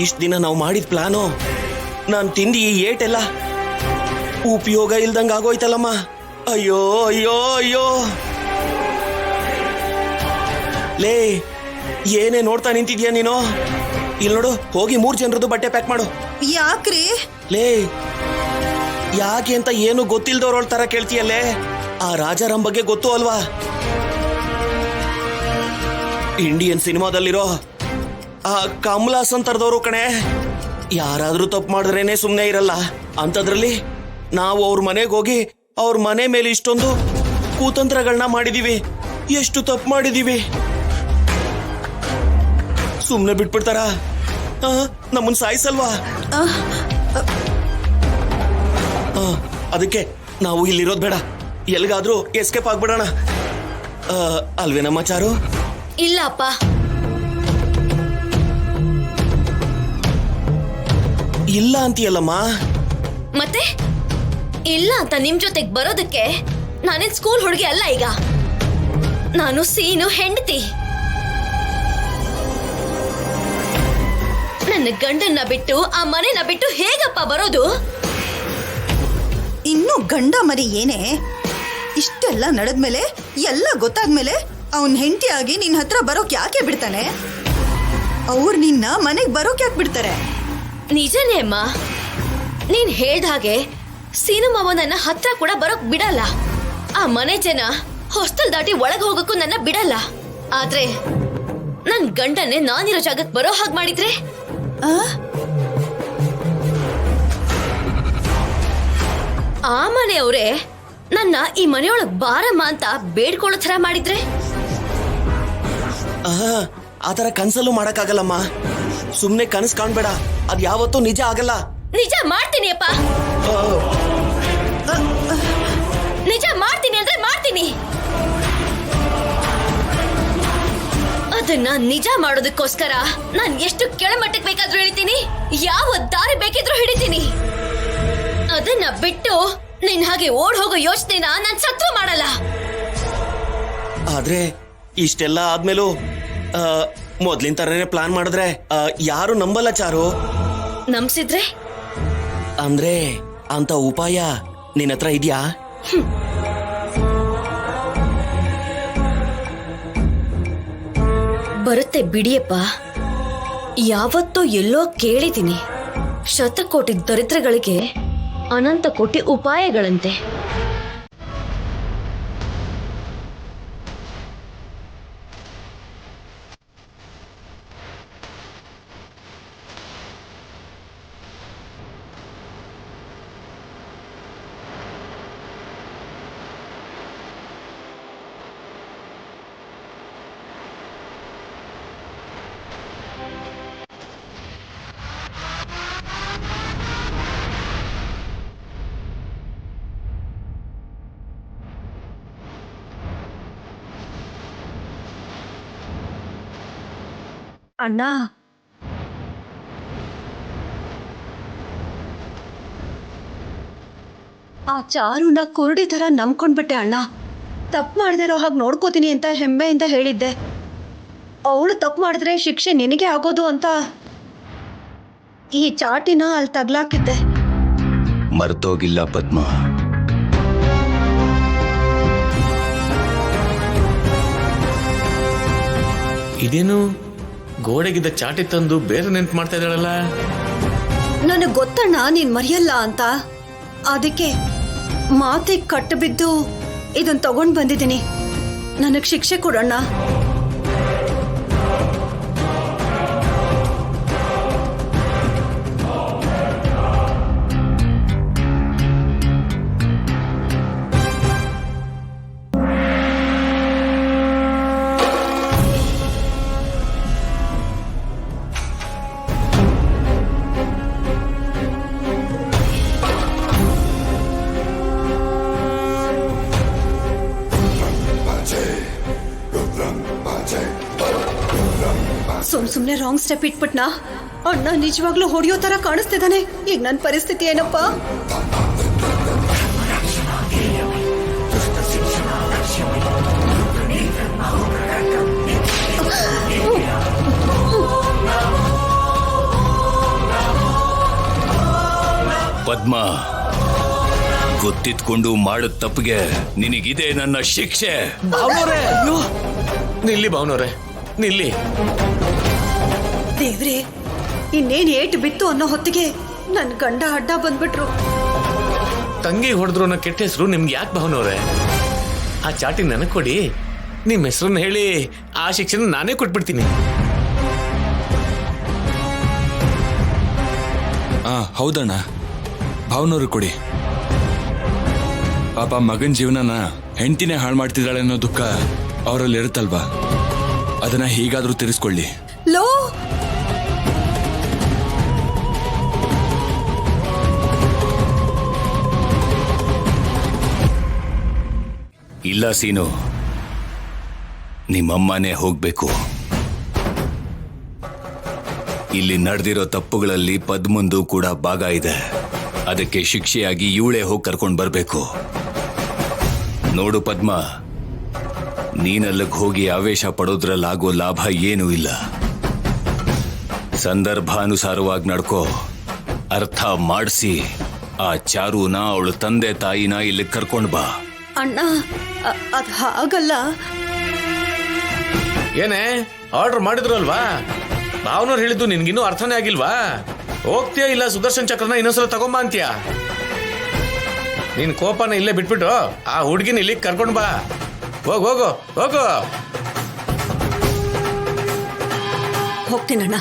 ಇಷ್ಟ ದಿನ ನಾವು ಮಾಡಿದ ಪ್ಲಾನು ನಾನು ತಿಂದು ಈ ಏಟೆಲ್ಲ ಉಪಯೋಗ ಇಲ್ದಂಗ ಆಗೋಯ್ತಲ್ಲಮ್ಮ. ಅಯ್ಯೋ ಅಯ್ಯೋ ಅಯ್ಯೋ. ಲೇ, ಏನೇ ನೋಡ್ತಾ ನಿಂತಿದ್ಯಾ ನೀನು? ಇಲ್ಲಿ ನೋಡು, ಹೋಗಿ 3 ಜನರದ್ದು ಬಟ್ಟೆ ಪ್ಯಾಕ್ ಮಾಡು. ಯಾಕ್ರಿ? ಲೇ, ಯಾಕೆ ಅಂತ ಏನು ಗೊತ್ತಿಲ್ದವ್ರ ತರ ಕೇಳ್ತೀಯಲ್ಲೇ? ಆ ರಾಜಾರಾಮ್ ಬಗ್ಗೆ ಗೊತ್ತು ಅಲ್ವಾ? ಇಂಡಿಯನ್ ಸಿನಿಮಾದಲ್ಲಿರೋ ಆ ಕಮಲ್ ಹಾಸನ್ ತರದವರು ಕಣೆ. ಯಾರಾದ್ರೂ ತಪ್ಪು ಮಾಡಿದ್ರೇನೆ ಸುಮ್ಮನೆ ಇರಲ್ಲ. ಅಂಥದ್ರಲ್ಲಿ ನಾವು ಅವ್ರ ಮನೆಗೆ ಹೋಗಿ ಅವ್ರ ಮನೆ ಮೇಲೆ ಇಷ್ಟೊಂದು ಕೂತಂತ್ರಗಳನ್ನ ಮಾಡಿದೀವಿ. ಎಷ್ಟು ತಪ್ಪು ಮಾಡಿದೀವಿ. ಸುಮ್ಮನೆ ಬಿಟ್ಬಿಡ್ತಾರ? ನಮ್ಮನ್ನ ಸಾಯಿಸಲ್ವಾ? ಅದಕ್ಕೆ ನಾವು ಇಲ್ಲಿರೋದು ಬೇಡ, ಎಲ್ಗಾದ್ರೂ ಎಸ್ಕೇಪ್ ಆಗ್ಬಿಡೋಣ. ಅಲ್ವೇನಮ್ಮ ಚಾರು? ಇಲ್ಲ ಅಪ್ಪ. ಇಲ್ಲ ಅಂತೀಯಲ್ಲಮ್ಮ. ಮತ್ತೆ ಇಲ್ಲ ಅಂತ ನಿಮ್ ಜೊತೆಗೆ ಬರೋದಕ್ಕೆ ನಾನೇನ್ ಸ್ಕೂಲ್ ಹುಡುಗಿ ಅಲ್ಲ. ಈಗ ನಾನು ಸೀನು ಹೆಂಡತಿ. ನನ್ನ ಗಂಡನ್ನ ಬಿಟ್ಟು ಆ ಮನೆನ ಬಿಟ್ಟು ಹೇಗಪ್ಪ ಬರೋದು? ಇನ್ನು ಗಂಡ ಮರಿ ಏನೇ? ಇಷ್ಟೆಲ್ಲ ನಡೆದ್ಮೇಲೆ, ಎಲ್ಲ ಗೊತ್ತಾದ್ಮೇಲೆ ಅವನ್ ಹೆಂಡತಿಯಾಗಿ ನಿನ್ ಹತ್ರ ಬರೋಕ್ ಯಾಕೆ ಬಿಡ್ತಾನೆ? ಅವ್ರು ನಿನ್ನ ಮನೆಗ್ ಬರೋಕ್ ಯಾಕೆ ಬಿಡ್ತಾರೆ? ನಿಜನೇ ಅಮ್ಮ, ನೀನ್ ಹೇಳ್ದ ಹಾಗೆ ಸೀನಮ್ಮವ ನನ್ನ ಹತ್ರ ಕೂಡ ಬರೋಕ್ ಬಿಡಲ್ಲ. ಆ ಮನೆ ಜನ ಹಾಸ್ಟೆಲ್ ದಾಟಿ ಒಳಗೆ ಹೋಗಕ್ಕೂ ನನ್ನ ಬಿಡಲ್ಲ. ಆದ್ರೆ ನನ್ ಗಂಡನ್ನೇ ನಾನಿರೋ ಜಾಗಕ್ಕೆ ಬರೋ ಹಾಗೆ ಮಾಡಿದ್ರೆ ಆ ಮನೆಯವರೇ ನನ್ನ ಈ ಮನೆಯೊಳಗ್ ಬಾರಮ್ಮ ಅಂತ ಬೇಡ್ಕೊಳ್ಳೋ ತರ ಮಾಡಿದ್ರೆ? ಆತರ ಕನ್ಸಲ್ಲೂ ಮಾಡಕ್ಕಾಗಲ್ಲಮ್ಮ. ಸುಮ್ನೆ ಕನಸು ಕಾಣ್ಬೇಡ, ಅದ್ ಯಾವತ್ತೂ ನಿಜ ಆಗಲ್ಲ. ನಿಜ ಮಾಡ್ತೀನಿ ಅಪ್ಪ, ನಿಜ ಮಾಡ್ತೀನಿ ಅಂದ್ರೆ ಮಾಡ್ತೀನಿ. ಅದನ್ನ ನಿಜ ಮಾಡೋದಕ್ಕೋಸ್ಕರ ನಾನ್ ಎಷ್ಟು ಕೆಳಮಟ್ಟಕ್ಕೆ ಬೇಕಾದ್ರೂ ಇಳಿತೀನಿ, ಯಾವ ದಾರಿ ಬೇಕಿದ್ರೂ ಹಿಡಿತೀನಿ. ಅದನ್ನ ಬಿಟ್ಟು ನಿನ್ ಹಾಗೆ ಓಡ್ ಹೋಗೋ ಯೋಚನೆನ ನಾನ್ ಸತ್ರು ಮಾಡಲ್ಲ. ಆದ್ರೆ ಇಷ್ಟೆಲ್ಲ ಆದ್ಮೇಲೂ ಮೊದ್ಲಿನ ತರನೇ ಪ್ಲಾನ್ ಮಾಡಿದ್ರೆ ಯಾರು ನಂಬಲ್ಲ ಚಾರು. ನಂಬಿಸಿದ್ರೆ? ಅಂದ್ರೆ ಅಂತ ಉಪಾಯ ನಿನ್ನ ಹತ್ರ ಇದ್ಯಾ? ಬರುತ್ತೆ ಬಿಡಿಯಪ್ಪ. ಯಾವತ್ತೋ ಎಲ್ಲೋ ಕೇಳಿದ್ದೀನಿ, ಶತಕೋಟಿ ದರಿದ್ರಗಳಿಗೆ ಅನಂತ ಕೋಟಿ ಉಪಾಯಗಳಂತೆ. ಅಣ್ಣ, ಆ ಚಾರುನ ಕುರುಡಿ ಥರ ನಂಬ್ಕೊಂಡ್ಬಿಟ್ಟೆ ಅಣ್ಣ. ತಪ್ಪು ಮಾಡದಿರೋ ಹಾಗೆ ನೋಡ್ಕೋತೀನಿ ಅಂತ ಹೆಮ್ಮೆಯಿಂದ ಹೇಳಿದ್ದೆ. ಅವಳು ತಪ್ಪು ಮಾಡಿದ್ರೆ ಶಿಕ್ಷೆ ನಿನಗೆ ಆಗೋದು ಅಂತ ಈ ಚಾಟಿನ ಅಲ್ಲಿ ತಗ್ಲಾಕಿದ್ದೆ. ಮರ್ತೋಗಿಲ್ಲ ಪದ್ಮ. ಇದೇನು ಗೋಡೆಗಿದ್ದ ಚಾಟಿ ತಂದು ಬೇರೆ ನೆನ್ಪು ಮಾಡ್ತಾ ಇದ್ದಾಳಲ್ಲ? ನನಗೆ ಗೊತ್ತಣ್ಣ ನೀನ್ ಮರೆಯಲ್ಲ ಅಂತ. ಅದಕ್ಕೆ ಮಾತಿಗೆ ಕಟ್ಟು ಬಿದ್ದು ಇದನ್ನ ತಗೊಂಡ್ ಬಂದಿದ್ದೀನಿ. ನನಗೆ ಶಿಕ್ಷೆ ಕೊಡೋಣ. ಸುಮ್ನೆ ರಾಂಗ್ ಸ್ಟೆಪ್ ಇಟ್ಬಿಟ್ನಾ? ಅಣ್ಣ ನಿಜವಾಗ್ಲೂ ಹೊಡೆಯೋ ತರ ಕಾಣಿಸ್ತಿದ್ದಾನೆ. ಈಗ ನನ್ನ ಪರಿಸ್ಥಿತಿ ಏನಪ್ಪ? ಪದ್ಮ, ಗೊತ್ತಿದ್ಕೊಂಡು ಮಾಡಿದ ತಪ್ಪಿಗೆ ನಿನಗಿದೆ ನನ್ನ ಶಿಕ್ಷೆ. ಭಾವನವ್ರೆ, ಅಯ್ಯೋ ನಿಲ್ಲಿ ಭಾವನವ್ರೆ, ನಿಲ್ಲಿ. ದೇವ್ರೆ, ಇನ್ನೇನ್ ಏಟು ಬಿತ್ತು ಅನ್ನೋ ಹೊತ್ತಿಗೆ ನನ್ ಗಂಡ ಅಡ್ಡ ಬಂದ್ಬಿಟ್ರು. ತಂಗಿ ಹೊಡೆದ್ರು ಅನ್ನೋ ಕೆಟ್ಟ ಹೆಸರು ನಿಮ್ಗೆ ಯಾಕೆ ಭಾವನವ್ರೆ? ಆ ಚಾಟಿ ನನಗ್ ಕೊಡಿ, ನಿಮ್ ಹೆಸರನ್ನ ಹೇಳಿ ಆ ಶಿಕ್ಷಣ ನಾನೇ ಕೊಟ್ಬಿಡ್ತೀನಿ. ಹೌದಣ್ಣ, ಭಾವನವ್ರು ಕೊಡಿ. ಪಾಪ ಮಗನ್ ಜೀವನನ ಹೆಂಡತಿನೇ ಹಾಳು ಮಾಡ್ತಿದ್ದಾಳೆ ಅನ್ನೋ ದುಃಖ ಅವರಲ್ಲಿ ಇರುತ್ತಲ್ವಾ, ಅದನ್ನ ಹೀಗಾದ್ರೂ ತಿರ್ಸ್ಕೊಳ್ಳಿ. ಲೋ, ಇಲ್ಲ ಸೀನು, ನಿಮ್ಮಮ್ಮನೇ ಹೋಗ್ಬೇಕು. ಇಲ್ಲಿ ನಡೆದಿರೋ ತಪ್ಪುಗಳಲ್ಲಿ ಪದ್ಮಂದು ಕೂಡ ಭಾಗ ಇದೆ. ಅದಕ್ಕೆ ಶಿಕ್ಷೆಯಾಗಿ ಇವಳೇ ಹೋಗಿ ಕರ್ಕೊಂಡು ಬರ್ಬೇಕು. ನೋಡು ಪದ್ಮ, ನೀನಲ್ಲಿಗೆ ಹೋಗಿ ಆವೇಶ ಪಡೋದ್ರಲ್ಲಾಗೋ ಲಾಭ ಏನೂ ಇಲ್ಲ. ಸಂದರ್ಭಾನುಸಾರವಾಗಿ ನಡ್ಕೋ. ಅರ್ಥ ಮಾಡಿಸಿ ಆ ಚಾರುನ ಅವಳು ತಂದೆ ತಾಯಿನ ಇಲ್ಲಿ ಕರ್ಕೊಂಡು ಬಾ. ಅಣ್ಣ, ಅದ್ ಹಾಗಲ್ಲ. ಏನೇ ಆರ್ಡರ್ ಮಾಡಿದ್ರಲ್ವಾ? ಭಾವನವ್ರು ಹೇಳಿದ್ದು ನಿನ್ಗಿನ್ನೂ ಅರ್ಥನೇ ಆಗಿಲ್ವಾ? ಹೋಗ್ತೀಯಾ ಇಲ್ಲ ಸುದರ್ಶನ್ ಚಕ್ರನ ಇನ್ನೊಂದ್ಸಲ ತಗೊಂಬ ಅಂತೀಯ? ನೀನ್ ಕೋಪನ ಇಲ್ಲೇ ಬಿಟ್ಬಿಟ್ಟು ಆ ಹುಡ್ಗಿನ ಇಲ್ಲಿ ಕರ್ಕೊಂಡ್ ಬಾ. ಹೋಗು ಹೋಗು ಹೋಗು. ಹೋಗ್ತೀನಣ್ಣ.